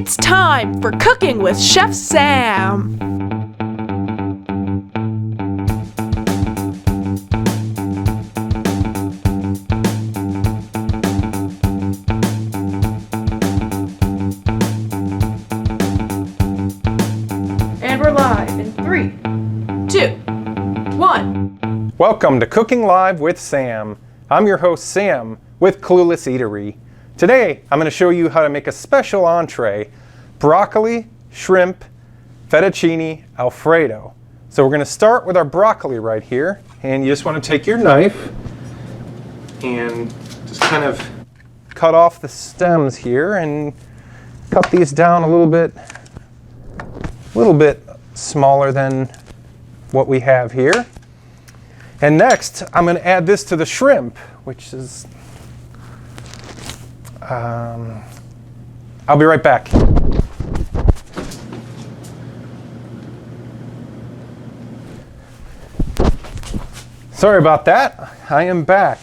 It's time for Cooking with Chef Sam. And we're live in 3, 2, 1. Welcome to Cooking Live with Sam. I'm your host Sam with Clueless Eatery. Today I'm going to show you how to make a special entree, broccoli, shrimp, fettuccine alfredo. So we're going to start with our broccoli right here, and you just want to take your knife and just kind of cut off the stems here and cut these down a little bit smaller than what we have here. And next, I'm going to add this to the shrimp, which is, I'll be right back. Sorry about that. I am back.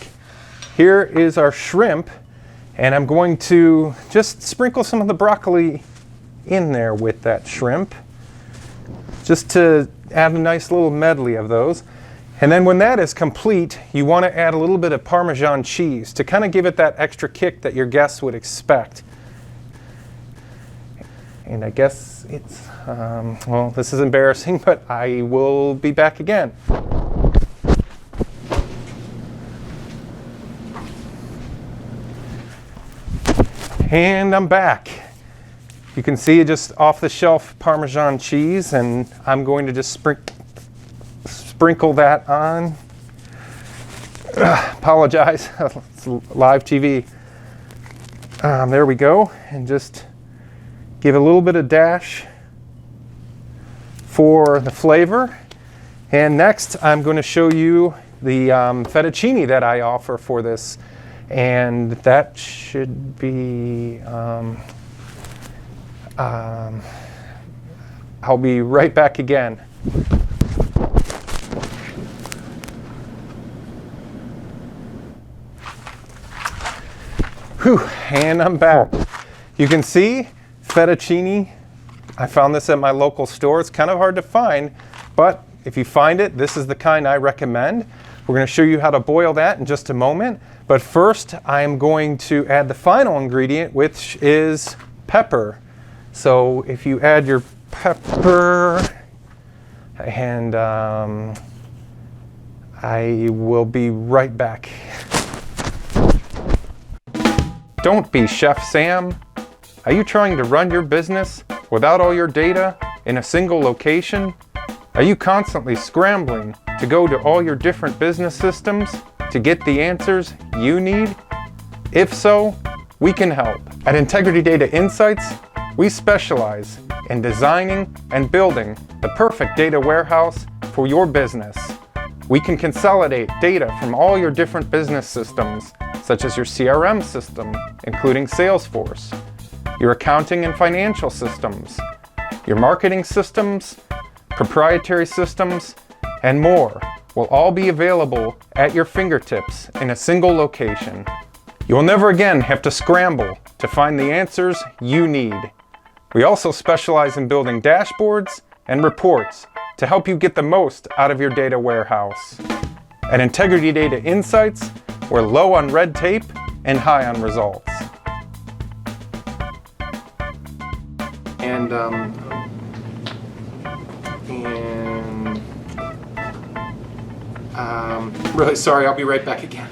Here is our shrimp, and I'm going to just sprinkle some of the broccoli in there with that shrimp, just to add a nice little medley of those. And then when that is complete, you want to add a little bit of Parmesan cheese to kind of give it that extra kick that your guests would expect. And I guess it's, well, this is embarrassing, but I will be back again. And I'm back. You can see just off-the-shelf Parmesan cheese, and I'm going to just sprinkle that on. Apologize, it's live TV. There we go, and just give a little bit of dash for the flavor. And next, I'm going to show you the fettuccine that I offer for this, and that should be. I'll be right back again. Whew, and I'm back. You can see fettuccine. I found this at my local store. It's kind of hard to find, but if you find it, this is the kind I recommend. We're going to show you how to boil that in just a moment. But first, I am going to add the final ingredient, which is pepper. So if you add your pepper, and I will be right back. Don't be Chef Sam. Are you trying to run your business without all your data in a single location? Are you constantly scrambling to go to all your different business systems to get the answers you need? If so, we can help. At Integrity Data Insights, we specialize in designing and building the perfect data warehouse for your business. We can consolidate data from all your different business systems, such as your CRM system, including Salesforce, your accounting and financial systems, your marketing systems, proprietary systems, and more will all be available at your fingertips in a single location. You will never again have to scramble to find the answers you need. We also specialize in building dashboards and reports to help you get the most out of your data warehouse. At Integrity Data Insights, we're low on red tape and high on results. And really sorry, I'll be right back again.